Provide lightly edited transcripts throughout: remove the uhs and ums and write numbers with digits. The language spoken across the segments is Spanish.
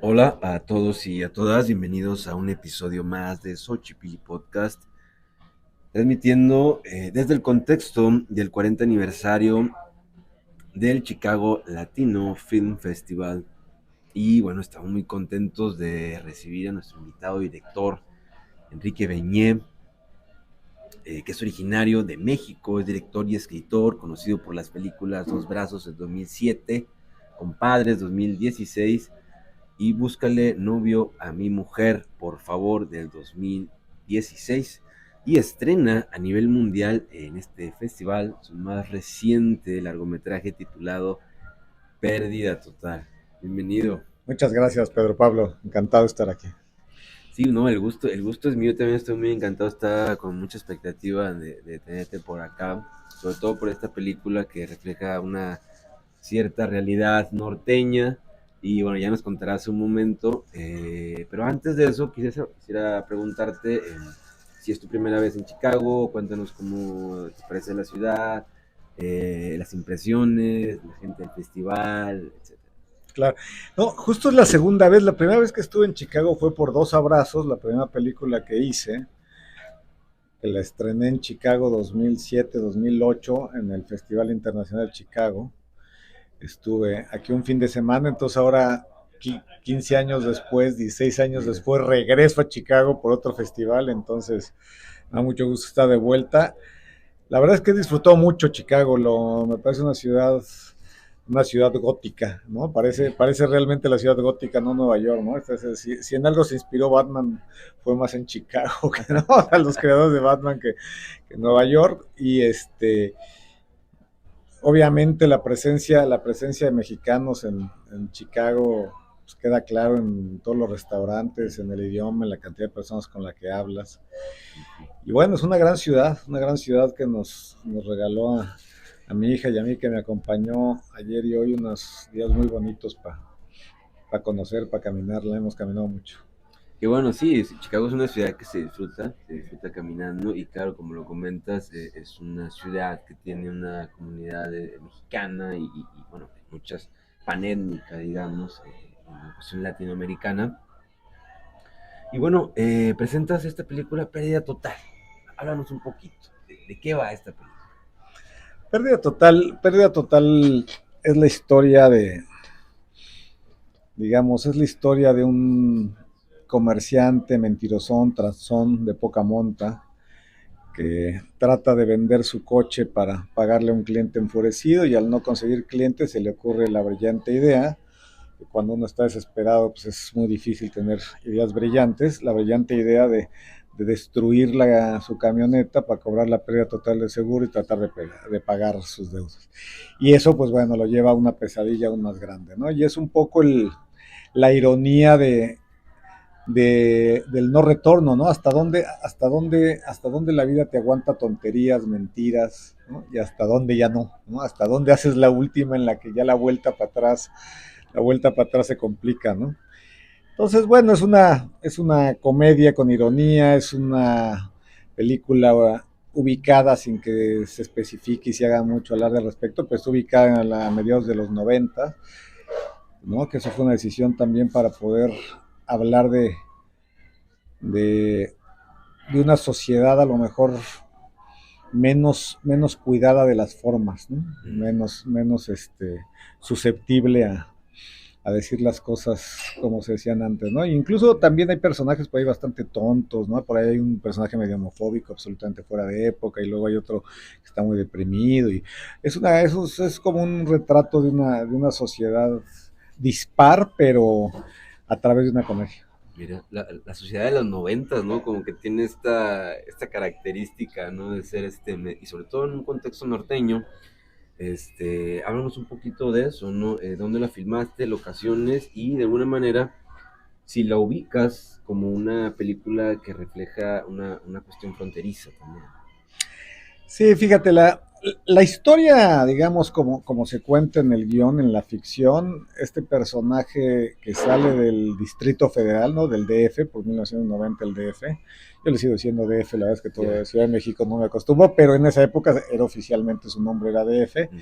Hola a todos y a todas, bienvenidos a un episodio más de Xochipilli Podcast, transmitiendo desde el contexto del 40 aniversario del Chicago Latino Film Festival. Y bueno, estamos muy contentos de recibir a nuestro invitado director, Enrique Beñé, que es originario de México, es director y escritor, conocido por las películas Dos Brazos del 2007, Compadres 2016 y Búscale novio a mi mujer, por favor, del 2016. Y estrena a nivel mundial en este festival su más reciente largometraje titulado Pérdida Total. Bienvenido. Muchas gracias, Pedro Pablo. Encantado de estar aquí. Sí, no, el gusto es mío, también estoy muy encantado, estaba con mucha expectativa de tenerte por acá, sobre todo por esta película que refleja una cierta realidad norteña y bueno, ya nos contarás un momento, pero antes de eso quisiera preguntarte si es tu primera vez en Chicago, cuéntanos cómo te parece la ciudad, las impresiones, la gente del festival, etcétera. Claro. No, justo es la segunda vez. La primera vez que estuve en Chicago fue por Dos Abrazos, la primera película que hice, que la estrené en Chicago 2007-2008 en el Festival Internacional de Chicago. Estuve aquí un fin de semana, entonces ahora 15 años después, 16 años Mira, después, regreso a Chicago por otro festival, entonces me da mucho gusto estar de vuelta. La verdad es que he disfrutado mucho Chicago, me parece una ciudad gótica, ¿no? Parece realmente la ciudad gótica, no Nueva York, ¿no? Entonces, si en algo se inspiró Batman, fue más en Chicago, que no, a los creadores de Batman que en Nueva York. Y obviamente la presencia de mexicanos en Chicago pues, queda claro en todos los restaurantes, en el idioma, en la cantidad de personas con la que hablas. Y bueno, es una gran ciudad que nos regaló a mi hija y a mí que me acompañó ayer y hoy unos días muy bonitos para conocer, para caminar, la hemos caminado mucho. que bueno, sí, Chicago es una ciudad que se disfruta caminando y claro, como lo comentas, es una ciudad que tiene una comunidad mexicana y, bueno, muchas panétnica, digamos, en la cuestión latinoamericana. Y bueno, presentas esta película Pérdida Total. Háblanos un poquito, ¿de qué va esta película? Pérdida total es la historia digamos, es la historia de un comerciante mentirosón, transón, de poca monta, que trata de vender su coche para pagarle a un cliente enfurecido y al no conseguir clientes se le ocurre la brillante idea, que cuando uno está desesperado pues es muy difícil tener ideas brillantes, la brillante idea de destruir su camioneta para cobrar la pérdida total de seguro y tratar de pagar sus deudas. Y eso pues bueno lo lleva a una pesadilla aún más grande, ¿no? Y es un poco la ironía del no retorno, ¿no? Hasta dónde la vida te aguanta tonterías, mentiras, ¿no? Y hasta dónde ya no, ¿no? Hasta dónde haces la última en la que ya la vuelta para atrás se complica, ¿no? Entonces, bueno, es una comedia con ironía, es una película ubicada sin que se especifique y se haga mucho alarde al respecto, pues ubicada a mediados de los 90, ¿no? Que eso fue una decisión también para poder hablar de, de una sociedad a lo mejor menos cuidada de las formas, ¿no? Menos susceptible a decir las cosas como se decían antes, ¿no? E incluso también hay personajes por ahí bastante tontos, ¿no? Por ahí hay un personaje medio homofóbico, absolutamente fuera de época, y luego hay otro que está muy deprimido, y es como un retrato de una sociedad dispar, pero a través de una comedia. Mira, la sociedad de los noventas, ¿no? Como que tiene esta característica, ¿no? De ser y sobre todo en un contexto norteño, háblanos un poquito de eso, ¿no? ¿Dónde la filmaste, locaciones y de alguna manera, si la ubicas como una película que refleja una cuestión fronteriza también? Sí, fíjate, la historia, digamos, como se cuenta en el guión, en la ficción, este personaje que sale del Distrito Federal, ¿no? Del DF, por 1990 el DF, yo le sigo diciendo DF, la verdad es que todo Ya. Ciudad de México no me acostumbro, pero en esa época era oficialmente su nombre era DF, Ujú.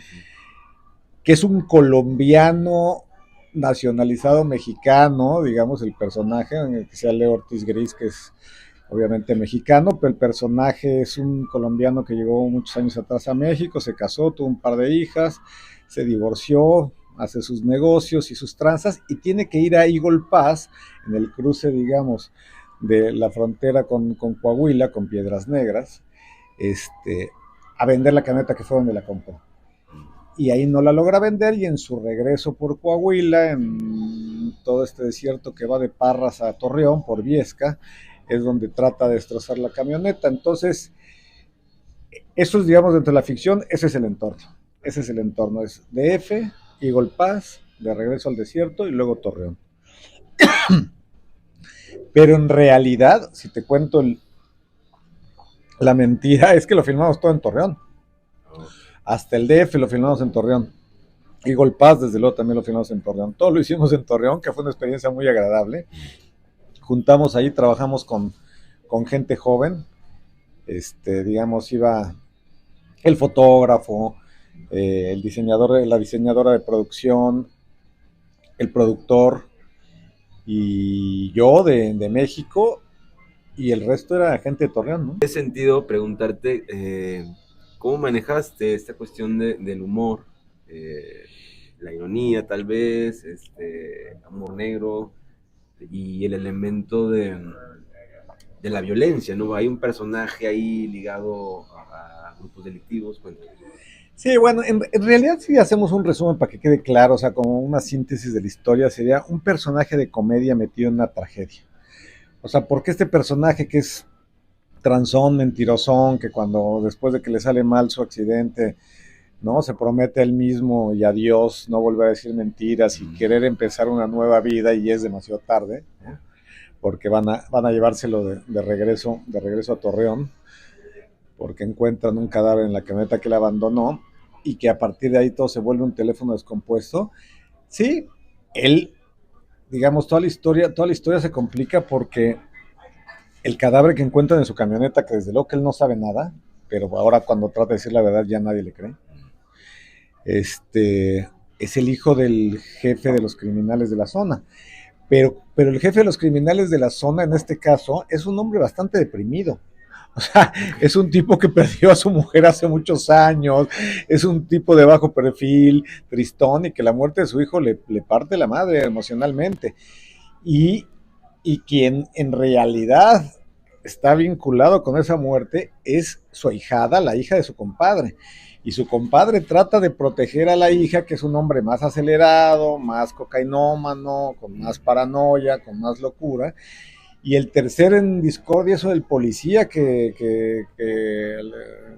que es un colombiano nacionalizado mexicano, digamos, el personaje, en el que sea Leo Ortiz Gris, que es obviamente mexicano, pero el personaje es un colombiano que llegó muchos años atrás a México, se casó, tuvo un par de hijas, se divorció, hace sus negocios y sus tranzas y tiene que ir a Eagle Pass, en el cruce, digamos, de la frontera con Coahuila, con Piedras Negras, este, a vender la camioneta que fue donde la compró. Y ahí no la logra vender y en su regreso por Coahuila, en todo este desierto que va de Parras a Torreón por Viesca, es donde trata de destrozar la camioneta. Entonces, eso es, digamos, dentro de la ficción, ese es el entorno. Ese es el entorno, es DF, Eagle Pass, de regreso al desierto y luego Torreón. Pero en realidad, si te cuento la mentira, es que lo filmamos todo en Torreón. Hasta el DF lo filmamos en Torreón. Eagle Pass, desde luego, también lo filmamos en Torreón. Todo lo hicimos en Torreón, que fue una experiencia muy agradable. Juntamos ahí, trabajamos con gente joven. Digamos, iba el fotógrafo, el diseñador, la diseñadora de producción, el productor y yo de México, y el resto era gente de Torreón, ¿no? En ese sentido, preguntarte, ¿cómo manejaste esta cuestión del humor? La ironía, tal vez, humor negro y el elemento de la violencia, ¿no? Hay un personaje ahí ligado a grupos delictivos. Bueno. Sí, bueno, en realidad si hacemos un resumen para que quede claro, o sea, como una síntesis de la historia, sería un personaje de comedia metido en una tragedia. O sea, porque este personaje que es transón, mentirosón, que cuando después de que le sale mal su accidente, ¿no? Se promete a él mismo y a Dios no volver a decir mentiras y querer empezar una nueva vida y es demasiado tarde, ¿no? Porque van a llevárselo de regreso a Torreón, porque encuentran un cadáver en la camioneta que él abandonó y que a partir de ahí todo se vuelve un teléfono descompuesto. Sí, él, digamos, toda la historia se complica porque el cadáver que encuentran en su camioneta, que desde luego que él no sabe nada, pero ahora cuando trata de decir la verdad ya nadie le cree, es el hijo del jefe de los criminales de la zona. Pero el jefe de los criminales de la zona, en este caso, es un hombre bastante deprimido. O sea, es un tipo que perdió a su mujer hace muchos años, es un tipo de bajo perfil, tristón, y que la muerte de su hijo le parte la madre emocionalmente. Y, y quien en realidad está vinculado con esa muerte es su ahijada, la hija de su compadre. Y su compadre trata de proteger a la hija, que es un hombre más acelerado, más cocainómano, con más paranoia, con más locura. Y el tercero en discordia es el policía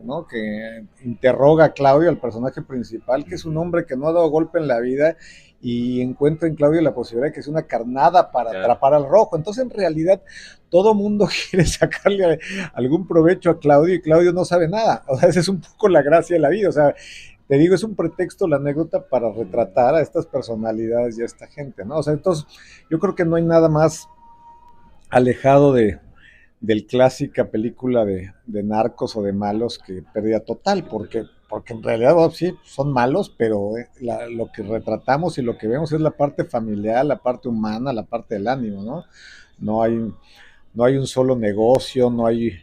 ¿no? que interroga a Claudio, el personaje principal, que es un hombre que no ha dado golpe en la vida y encuentra en Claudio la posibilidad de que sea una carnada para atrapar al rojo. Entonces, en realidad, todo mundo quiere sacarle algún provecho a Claudio y Claudio no sabe nada. O sea, esa es un poco la gracia de la vida. O sea, te digo, es un pretexto la anécdota para retratar a estas personalidades y a esta gente, ¿no? O sea, entonces, yo creo que no hay nada más alejado del clásica película de narcos o de malos que Pérdida Total, porque en realidad sí, son malos, pero lo que retratamos y lo que vemos es la parte familiar, la parte humana, la parte del ánimo, ¿no? No hay, no hay un solo negocio, no hay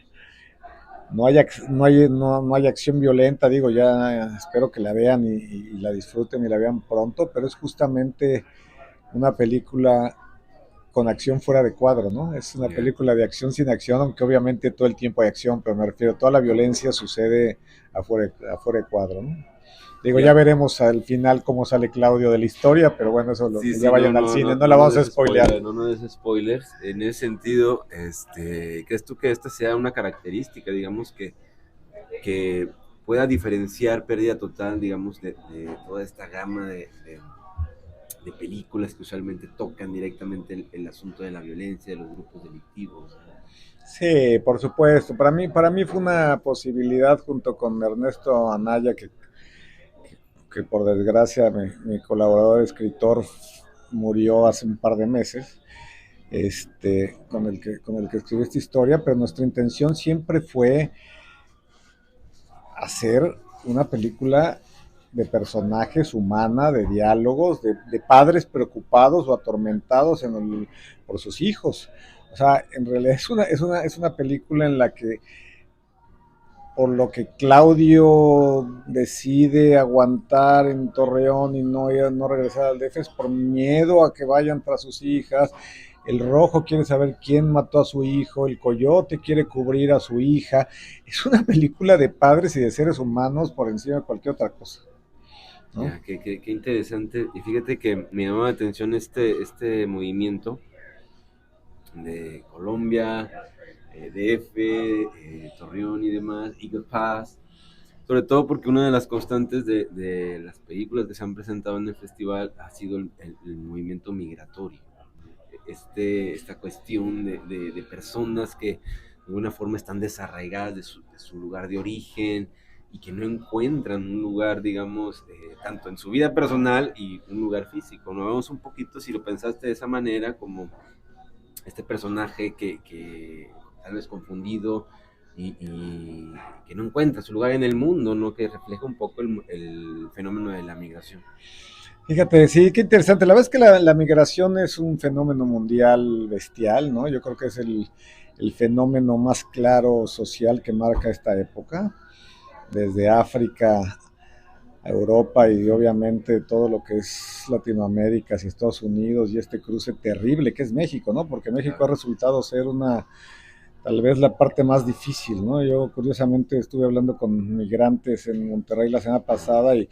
acción violenta, digo, ya espero que la vean y la disfruten y la vean pronto, pero es justamente una película con acción fuera de cuadro, ¿no? Es una película de acción sin acción, aunque obviamente todo el tiempo hay acción, pero me refiero, toda la violencia sucede afuera de cuadro, ¿no? Digo, ya veremos al final cómo sale Claudio de la historia, pero bueno, eso Sí, que ya vayan al cine, no la vamos a spoilear. No des spoilers. En ese sentido, ¿crees tú que esta sea una característica, digamos, que pueda diferenciar Pérdida Total, digamos, de toda esta gama de películas que usualmente tocan directamente el asunto de la violencia, de los grupos delictivos? Sí, por supuesto. Para mí fue una posibilidad junto con Ernesto Anaya, que por desgracia mi colaborador escritor murió hace un par de meses, con el que escribí esta historia, pero nuestra intención siempre fue hacer una película de personajes, humana, de diálogos, de padres preocupados o atormentados por sus hijos. O sea, en realidad es una película en la que, por lo que Claudio decide aguantar en Torreón y no regresar al DF, es por miedo a que vayan tras sus hijas. El Rojo quiere saber quién mató a su hijo, el Coyote quiere cubrir a su hija. Es una película de padres y de seres humanos por encima de cualquier otra cosa, ¿no? Ya, qué interesante. Y fíjate que me llamó la atención este movimiento de Colombia, DF, Torreón y demás, Eagle Pass, sobre todo porque una de las constantes de las películas que se han presentado en el festival ha sido el movimiento migratorio. Esta cuestión de personas que de alguna forma están desarraigadas de su lugar de origen y que no encuentran un lugar, digamos, tanto en su vida personal y un lugar físico. Nos vemos un poquito, si lo pensaste de esa manera, como este personaje que tal vez confundido y que no encuentra su lugar en el mundo, ¿no? Que refleja un poco el fenómeno de la migración. Fíjate, sí, qué interesante. La verdad es que la migración es un fenómeno mundial bestial, ¿no? Yo creo que es el fenómeno más claro social que marca esta época, desde África a Europa y obviamente todo lo que es Latinoamérica hacia Estados Unidos y este cruce terrible que es México, ¿no? Porque México ha resultado ser tal vez la parte más difícil, ¿no? Yo curiosamente estuve hablando con migrantes en Monterrey la semana pasada y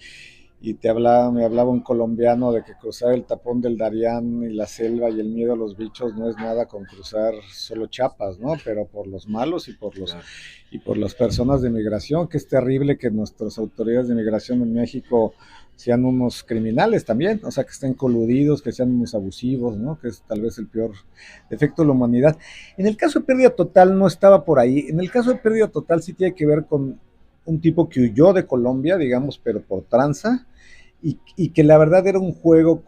me hablaba un colombiano de que cruzar el tapón del Darién y la selva y el miedo a los bichos no es nada con cruzar solo Chiapas, ¿no? Pero por los malos Claro. y por las personas de migración, que es terrible que nuestras autoridades de migración en México sean unos criminales también, o sea, que estén coludidos, que sean unos abusivos, ¿no? Que es tal vez el peor defecto de la humanidad. En el caso de Pérdida Total no estaba por ahí. En el caso de Pérdida Total sí tiene que ver con un tipo que huyó de Colombia, digamos, pero por tranza, y que la verdad era un juego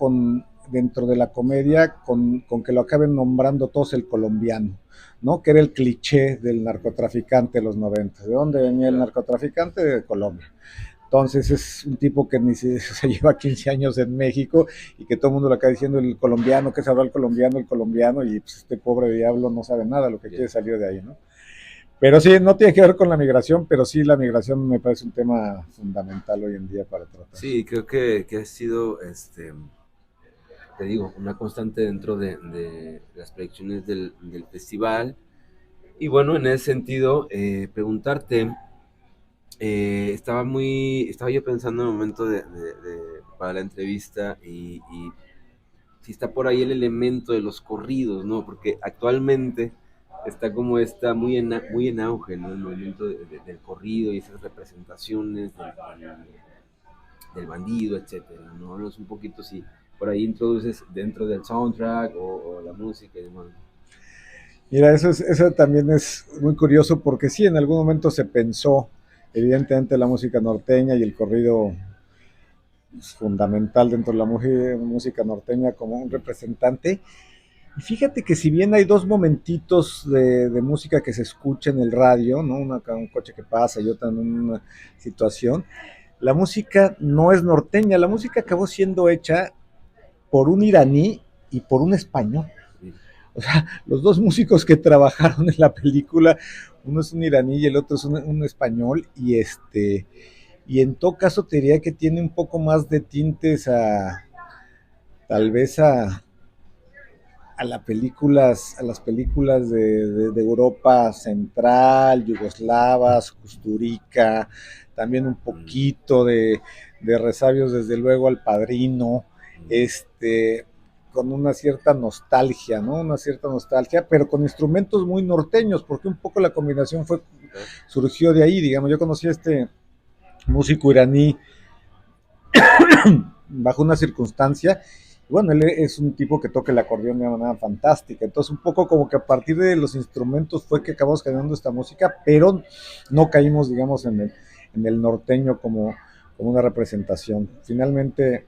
dentro de la comedia con que lo acaben nombrando todos el colombiano, ¿no? Que era el cliché del narcotraficante de los 90. ¿De dónde venía el narcotraficante? De Colombia. Entonces es un tipo que ni se lleva 15 años en México y que todo el mundo le acaba diciendo el colombiano, que sabrá el colombiano, y pues este pobre diablo no sabe nada, lo que quiere salir de ahí, ¿no? Pero sí, no tiene que ver con la migración, pero sí la migración me parece un tema fundamental hoy en día para tratar. Sí, creo que ha sido, te digo, una constante dentro de las predicciones del festival. Y bueno, en ese sentido, preguntarte, estaba yo pensando en el momento para la entrevista y si está por ahí el elemento de los corridos, ¿no? Porque actualmente está como está muy en auge, ¿no? El movimiento del corrido y esas representaciones del bandido, etcétera, ¿no? No es un poquito si por ahí introduces dentro del soundtrack o la música y demás. Mira, eso también es muy curioso porque sí, en algún momento se pensó, evidentemente, la música norteña y el corrido es fundamental dentro de la música norteña como un representante. Y fíjate que si bien hay dos momentitos de música que se escucha en el radio, ¿no? Una con un coche que pasa y otra en una situación, la música no es norteña, la música acabó siendo hecha por un iraní y por un español. O sea, los dos músicos que trabajaron en la película, uno es un iraní y el otro es un español, y en todo caso te diría que tiene un poco más de tintes tal vez a las películas de Europa Central, Yugoslavas, Kusturica, también un poquito de resabios desde luego al Padrino, con una cierta nostalgia, ¿no? Una cierta nostalgia, pero con instrumentos muy norteños, porque un poco la combinación surgió de ahí, digamos, yo conocí a este músico iraní bajo una circunstancia. Bueno, él es un tipo que toca el acordeón de una manera fantástica, entonces un poco como que a partir de los instrumentos fue que acabamos generando esta música, pero no caímos, digamos, en el norteño como una representación. Finalmente,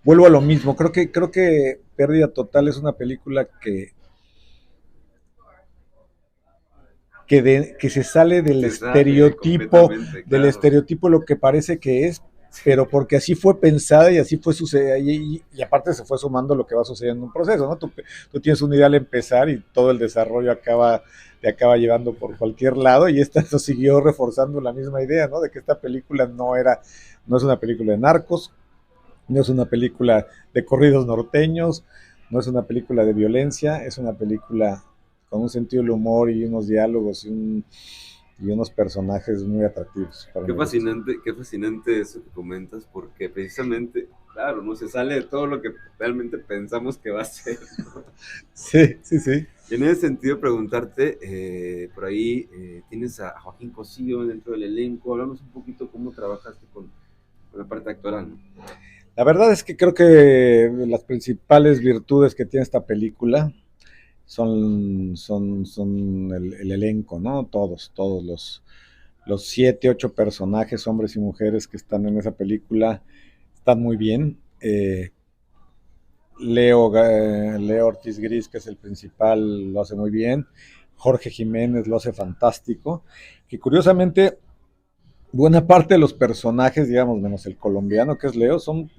vuelvo a lo mismo, creo que Pérdida Total es una película que se sale Se sale del completamente, estereotipo claro. lo que parece que es, pero porque así fue pensada y así fue sucediendo, y aparte se fue sumando lo que va sucediendo en un proceso, ¿no? Tú tienes una idea al empezar y todo el desarrollo te acaba llevando por cualquier lado, y esta nos siguió reforzando la misma idea, ¿no? De que esta película no es una película de narcos, no es una película de corridos norteños, no es una película de violencia, es una película con un sentido del humor y unos diálogos y unos personajes muy atractivos para mi gusto. Qué fascinante eso que comentas, porque precisamente, claro, no se sale de todo lo que realmente pensamos que va a ser, ¿no? Sí, sí, sí. Y en ese sentido, preguntarte, por ahí tienes a Joaquín Cosío dentro del elenco, hablamos un poquito cómo trabajaste con la parte actoral, ¿no? La verdad es que creo que las principales virtudes que tiene esta película son el elenco, ¿no? Todos los 7, 8 personajes, hombres y mujeres que están en esa película, están muy bien. Leo Ortiz Gris, que es el principal, lo hace muy bien. Jorge Jiménez lo hace fantástico. Que curiosamente, buena parte de los personajes, digamos, menos el colombiano que es Leo, son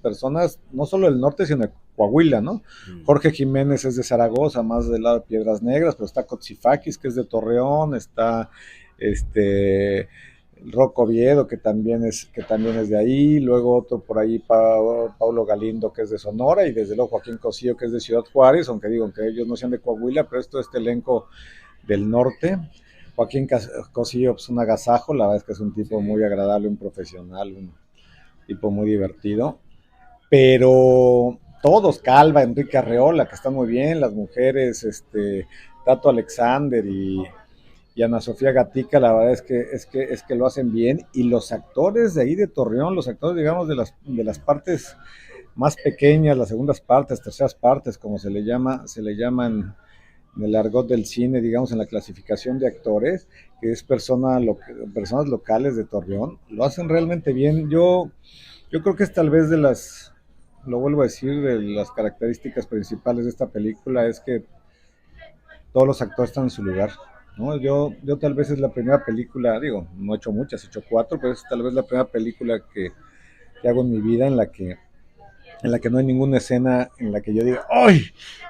personas no solo del norte, sino de Coahuila, ¿no? Jorge Jiménez es de Zaragoza, más del lado de Piedras Negras, pero está Cotzifakis, que es de Torreón, está este Rocco Oviedo, que también es de ahí, luego otro por ahí, Paulo Galindo, que es de Sonora, y desde luego Joaquín Cosío, que es de Ciudad Juárez, aunque digo que ellos no sean de Coahuila, pero esto es este elenco del norte. Joaquín Cosío es un agasajo, la verdad es que es un tipo muy agradable, un profesional, un tipo muy divertido, pero todos, Calva, Enrique Arreola, que están muy bien, las mujeres, Tato Alexander y Ana Sofía Gatica, la verdad es que lo hacen bien, y los actores de ahí de Torreón, los actores, digamos, de las partes más pequeñas, las segundas partes, terceras partes, como se le llaman en el argot del cine, digamos, en la clasificación de actores, que es personas locales de Torreón, lo hacen realmente bien. Yo creo que es tal vez lo vuelvo a decir, de las características principales de esta película es que todos los actores están en su lugar, ¿no? Yo tal vez es la primera película, digo, no he hecho muchas, he hecho 4, pero es tal vez la primera película que hago en mi vida en la que no hay ninguna escena en la que yo diga, ¡ay!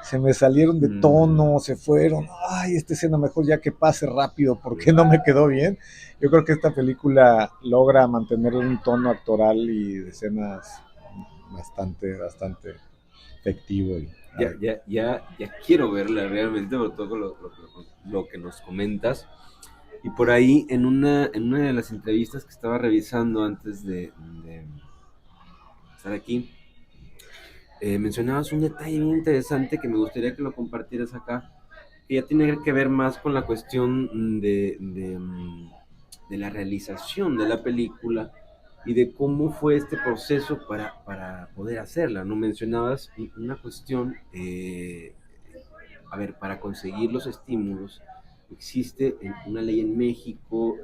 Se me salieron de tono, se fueron, ¡ay! Esta escena mejor ya que pase rápido porque no me quedó bien. Yo creo que esta película logra mantener un tono actoral y de escenas bastante efectivo. Ya quiero verla realmente por todo lo que nos comentas. Y por ahí, en una de las entrevistas que estaba revisando antes de estar aquí, mencionabas un detalle muy interesante que me gustaría que lo compartieras acá, que ya tiene que ver más con la cuestión de la realización de la película y de cómo fue este proceso para poder hacerla. No mencionabas una cuestión, a ver, para conseguir los estímulos, existe una ley en México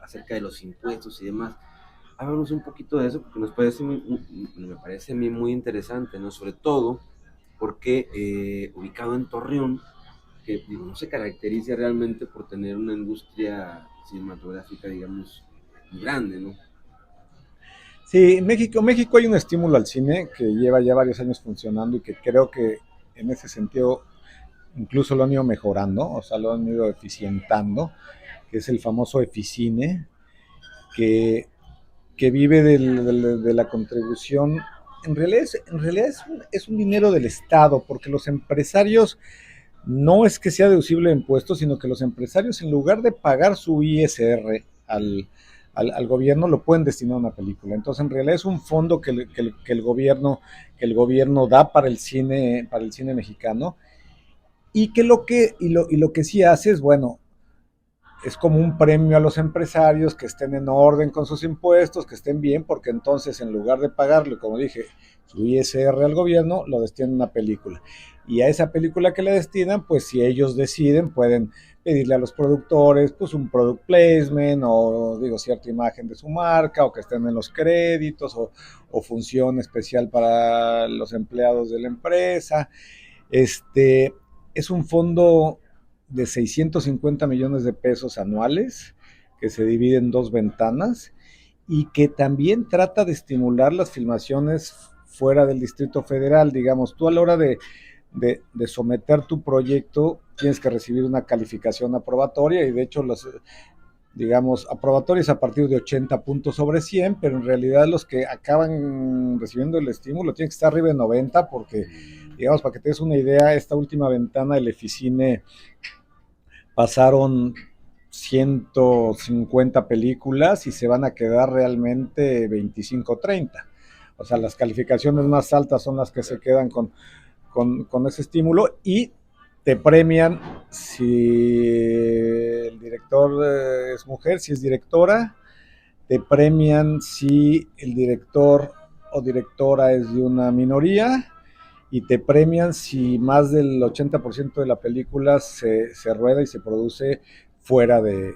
acerca de los impuestos y demás. Háblanos un poquito de eso, porque me parece a mí muy interesante, ¿no? Sobre todo porque ubicado en Torreón, que digo, no se caracteriza realmente por tener una industria cinematográfica, digamos, muy grande, ¿no? Sí, México hay un estímulo al cine que lleva ya varios años funcionando y que creo que en ese sentido incluso lo han ido mejorando, o sea, lo han ido eficientando, que es el famoso Eficine, que, que vive de la contribución. En realidad es un dinero del Estado, porque los empresarios no es que sea deducible de impuestos, sino que los empresarios, en lugar de pagar su ISR al gobierno, lo pueden destinar a una película. Entonces, en realidad es un fondo que el gobierno da para el cine mexicano, y lo que sí hace es, bueno, es como un premio a los empresarios que estén en orden con sus impuestos, que estén bien, porque entonces en lugar de pagarle, como dije, su ISR al gobierno, lo destinan a una película. Y a esa película que le destinan, pues si ellos deciden, pueden pedirle a los productores pues un product placement o digo cierta imagen de su marca o que estén en los créditos o función especial para los empleados de la empresa. Este es un fondo de 650 millones de pesos anuales que se divide en dos ventanas y que también trata de estimular las filmaciones fuera del Distrito Federal. Digamos, tú a la hora de someter tu proyecto tienes que recibir una calificación aprobatoria y de hecho los, digamos, aprobatorios a partir de 80 puntos sobre 100, pero en realidad los que acaban recibiendo el estímulo tienen que estar arriba de 90 porque, digamos, para que te des una idea, esta última ventana del Eficine pasaron 150 películas y se van a quedar realmente 25 o 30. O sea, las calificaciones más altas son las que se quedan con ese estímulo y te premian si el director es mujer, si es directora, te premian si el director o directora es de una minoría y te premian si más del 80% de la película se rueda y se produce fuera del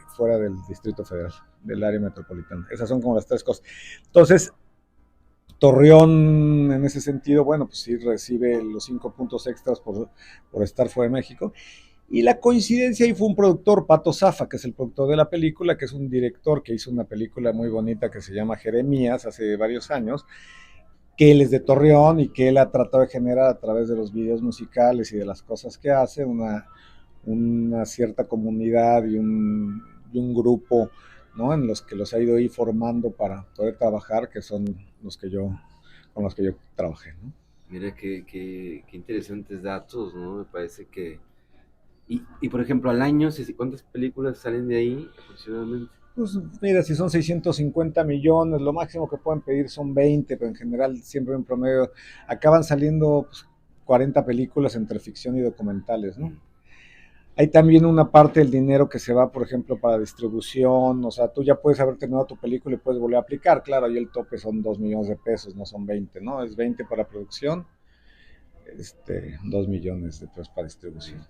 Distrito Federal, del área metropolitana. Esas son como las tres cosas. Entonces, Torreón, en ese sentido, bueno, pues sí recibe los 5 puntos extras por estar fuera de México. Y la coincidencia ahí fue un productor, Pato Zafa, que es el productor de la película, que es un director que hizo una película muy bonita que se llama Jeremías hace varios años, que él es de Torreón y que él ha tratado de generar a través de los videos musicales y de las cosas que hace una cierta comunidad y un grupo, ¿no? En los que los ha ido ahí formando para poder trabajar, que son con los que yo trabajé, ¿no? Mira qué interesantes datos, ¿no? Me parece que... Y por ejemplo, al año, ¿cuántas películas salen de ahí aproximadamente? Pues mira, si son 650 millones, lo máximo que pueden pedir son 20, pero en general siempre en promedio acaban saliendo pues, 40 películas entre ficción y documentales, ¿no? Hay también una parte del dinero que se va, por ejemplo, para distribución, o sea, tú ya puedes haber terminado tu película y puedes volver a aplicar, claro, ahí el tope son 2 millones de pesos, no son 20, ¿no? Es 20 para producción, 2 millones de pesos para distribución.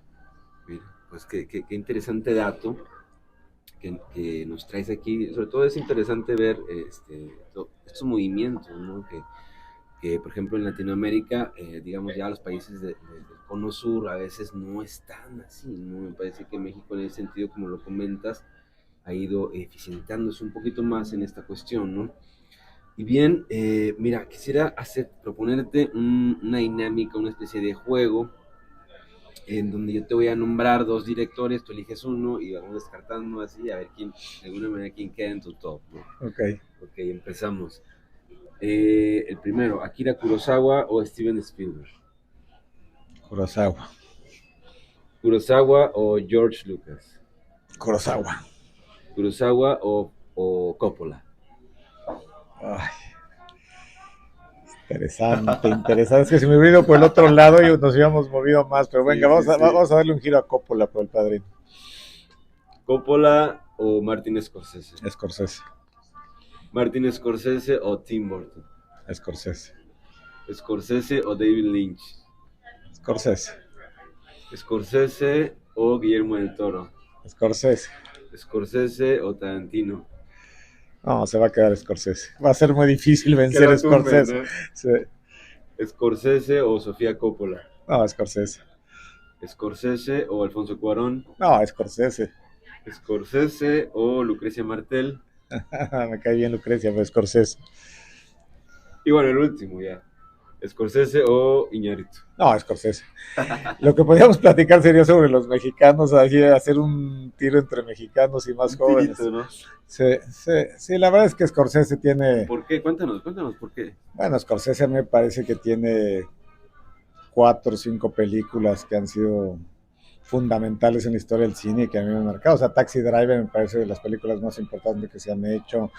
Mira, pues qué interesante dato que nos traes aquí. Sobre todo es interesante ver estos movimientos, ¿no? Que, por ejemplo, en Latinoamérica, digamos ya los países del cono sur a veces no están así, ¿no? Me parece que México en ese sentido, como lo comentas, ha ido eficientándose un poquito más en esta cuestión, ¿no? Y bien, mira, quisiera proponerte una dinámica, una especie de juego en donde yo te voy a nombrar dos directores, tú eliges uno y vamos descartando así, a ver quién, de alguna manera, quién queda en tu top, ¿no? Ok. Ok, empezamos. El primero, Akira Kurosawa o Steven Spielberg. Kurosawa. Kurosawa o George Lucas. Kurosawa. Kurosawa o Coppola. Ay, interesante, interesante. Es que si me hubiera ido por el otro lado y nos hubiéramos movido más, pero venga, Sí, sí, sí. vamos a darle un giro a Coppola por el padrino. Coppola o Martin Scorsese. Scorsese. Martin Scorsese o Tim Burton. Scorsese. Scorsese o David Lynch. Scorsese. Scorsese o Guillermo del Toro. Scorsese. Scorsese o Tarantino. No, se va a quedar Scorsese. Va a ser muy difícil vencer a Scorsese. ¿No? Sí. Scorsese o Sofía Coppola. No, Scorsese. Scorsese o Alfonso Cuarón. No, Scorsese. Scorsese o Lucrecia Martel. Me cae bien Lucrecia, pero Scorsese. Y bueno, el último ya. Scorsese o Iñárritu. No, Scorsese. Lo que podríamos platicar sería sobre los mexicanos, así hacer un tiro entre mexicanos y más jóvenes. Tirito, ¿no? Sí, la verdad es que Scorsese tiene... ¿Por qué? Cuéntanos por qué. Bueno, Scorsese me parece que tiene 4 o 5 películas que han sido fundamentales en la historia del cine y que a mí me han marcado. O sea, Taxi Driver me parece de las películas más importantes que se han hecho,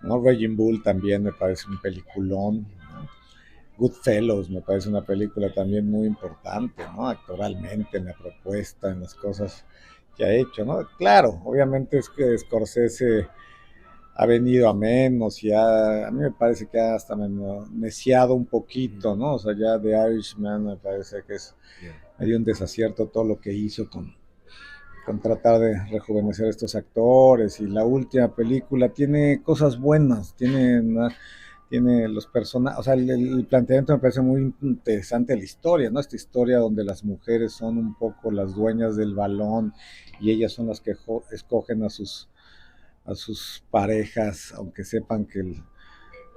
¿no? Raging Bull también me parece un peliculón, ¿no? Goodfellows me parece una película también muy importante, ¿no? Actoralmente, en la propuesta, en las cosas que ha hecho, ¿no? Claro, obviamente es que Scorsese ha venido a menos y a mí me parece que ha hasta neciado un poquito, ¿no? O sea, ya The Irishman me parece que es medio un desacierto todo lo que hizo con tratar de rejuvenecer a estos actores, y la última película tiene cosas buenas, tiene los personajes, o sea, el planteamiento me parece muy interesante de la historia, ¿no? Esta historia donde las mujeres son un poco las dueñas del balón y ellas son las que escogen a sus parejas, aunque sepan que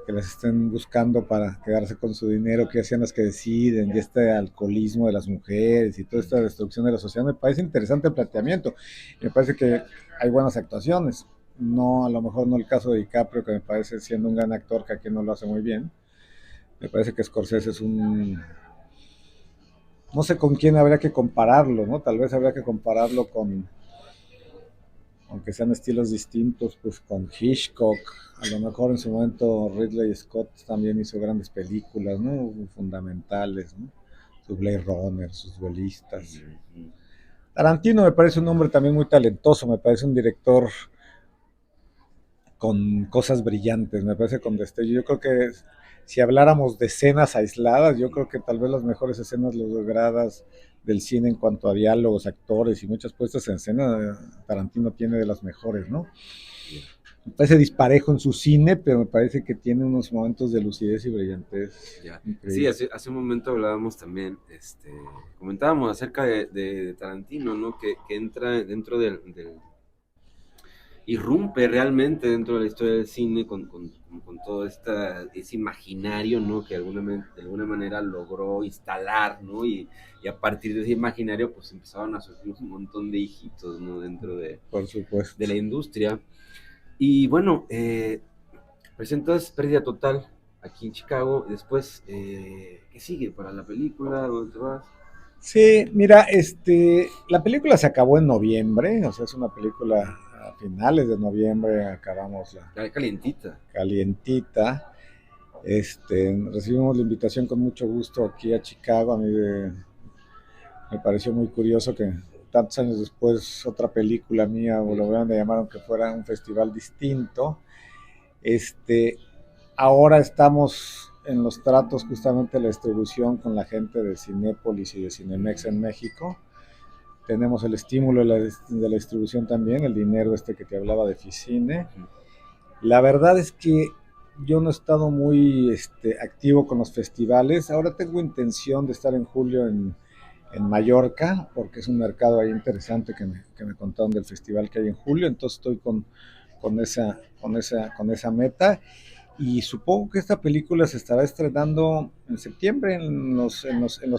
las estén buscando para quedarse con su dinero, que sean las que deciden, y este alcoholismo de las mujeres y toda esta destrucción de la sociedad. Me parece interesante el planteamiento. Me parece que hay buenas actuaciones. No, a lo mejor no el caso de DiCaprio, que me parece siendo un gran actor, que aquí no lo hace muy bien. Me parece que Scorsese es un... No sé con quién habría que compararlo, ¿no? Tal vez habría que compararlo con, aunque sean estilos distintos, pues con Hitchcock. A lo mejor en su momento Ridley Scott también hizo grandes películas, ¿no? Fundamentales, ¿no? Su Blade Runner, sus duelistas. Tarantino me parece un hombre también muy talentoso, me parece un director con cosas brillantes, me parece con destello. Yo creo que si habláramos de escenas aisladas, yo creo que tal vez las mejores escenas logradas del cine en cuanto a diálogos, actores y muchas puestas en escena, Tarantino tiene de las mejores, ¿no? Me parece disparejo en su cine, pero me parece que tiene unos momentos de lucidez y brillantez. Ya. Sí, Increíbles. hace un momento hablábamos también, comentábamos acerca de Tarantino, ¿no? Que entra dentro irrumpe realmente dentro de la historia del cine con todo ese imaginario, ¿no? Que de alguna manera logró instalar, ¿no? Y a partir de ese imaginario, pues empezaron a surgir un montón de hijitos, ¿no? Dentro Por de supuesto. la industria. Y bueno, presentas Pérdida Total aquí en Chicago. Y después, ¿qué sigue para la película? ¿Dónde te vas? Sí, mira, la película se acabó en noviembre, o sea, es una película a finales de noviembre, acabamos la Calientita. calientita. Recibimos la invitación con mucho gusto aquí a Chicago. Me pareció muy curioso que tantos años después otra película mía volvieron a llamar aunque fuera un festival distinto. Este, Ahora estamos en los tratos justamente de la distribución con la gente de Cinépolis y de Cinemex en México. Tenemos el estímulo de la distribución también, el dinero que te hablaba de Ficine. La verdad es que yo no he estado muy activo con los festivales. Ahora tengo intención de estar en julio en Mallorca, porque es un mercado ahí interesante que me contaron del festival que hay en julio. Entonces estoy con esa meta. Y supongo que esta película se estará estrenando en septiembre en los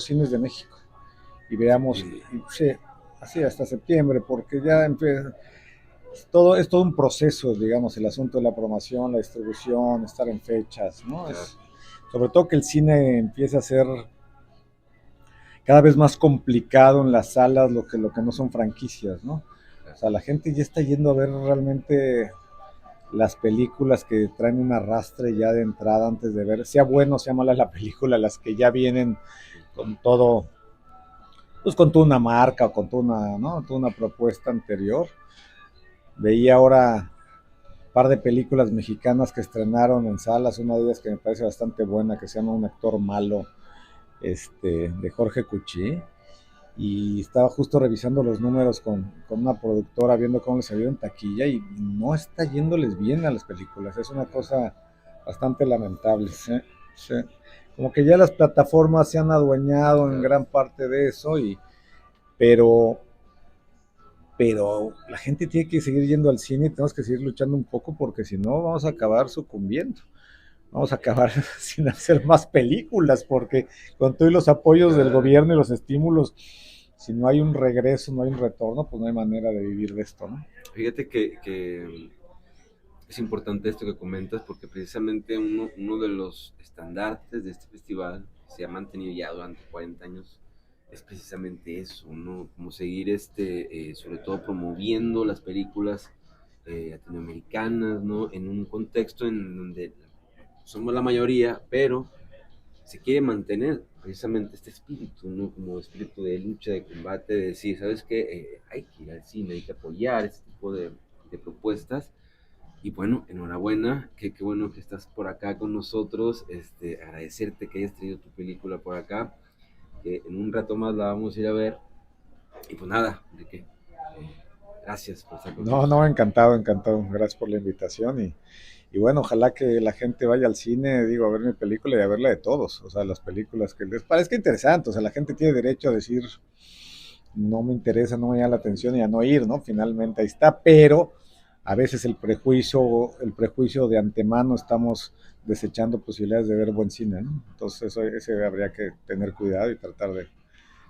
cines de México. Y veamos, Septiembre. sí, así hasta septiembre, porque ya es todo un proceso, digamos, el asunto de la promoción, la distribución, estar en fechas, ¿no? Claro. Sobre todo que el cine empieza a ser cada vez más complicado en las salas, lo que no son franquicias, ¿no? O sea, la gente ya está yendo a ver realmente las películas que traen un arrastre ya de entrada antes de ver, sea bueno o sea mala la película, las que ya vienen con todo, pues con toda una marca o con toda una, ¿no? Toda una propuesta anterior. Veía ahora un par de películas mexicanas que estrenaron en salas, una de ellas que me parece bastante buena, que se llama Un actor malo, de Jorge Cuchí, y estaba justo revisando los números con una productora, viendo cómo les ha ido en taquilla, y no está yéndoles bien a las películas, es una cosa bastante lamentable, ¿sí? Sí. Como que ya las plataformas se han adueñado en Claro. gran parte de eso, pero, pero la gente tiene que seguir yendo al cine y tenemos que seguir luchando un poco porque si no vamos a acabar sucumbiendo. Vamos a acabar sin hacer más películas porque con todos los apoyos del Claro. gobierno y los estímulos, si no hay un regreso, no hay un retorno, pues no hay manera de vivir de esto, ¿no? Fíjate que es importante esto que comentas porque precisamente uno de los estandartes de este festival que se ha mantenido ya durante 40 años es precisamente eso, ¿no? Como seguir sobre todo promoviendo las películas latinoamericanas, ¿no? En un contexto en donde somos la mayoría, pero se quiere mantener precisamente este espíritu, ¿no? Como espíritu de lucha, de combate, de decir, ¿sabes qué? Hay que ir al cine, hay que apoyar este tipo de propuestas. Y bueno, enhorabuena, qué bueno que estás por acá con nosotros, agradecerte que hayas traído tu película por acá, que en un rato más la vamos a ir a ver. Y pues nada, de qué. Gracias por estar con No, nosotros. no, encantado, encantado. Gracias por la invitación y bueno, ojalá que la gente vaya al cine, digo, a ver mi película y a verla de todos. O sea, las películas que les parezca interesante. O sea, la gente tiene derecho a decir, no me interesa, no me llama la atención y a no ir, ¿no? Finalmente ahí está, pero a veces el prejuicio de antemano estamos desechando posibilidades de ver buen cine, ¿no? Entonces ese habría que tener cuidado y tratar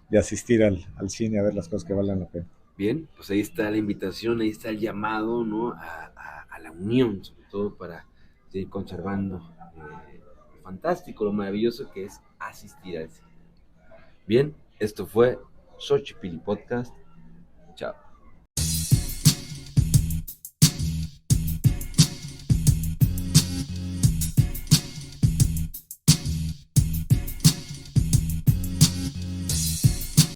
de asistir al cine a ver las cosas que valen la pena. Bien, pues ahí está la invitación, ahí está el llamado, ¿no? A la unión, sobre todo para seguir conservando lo fantástico, lo maravilloso que es asistir al cine. Bien, esto fue Xochipilli Podcast. Chao.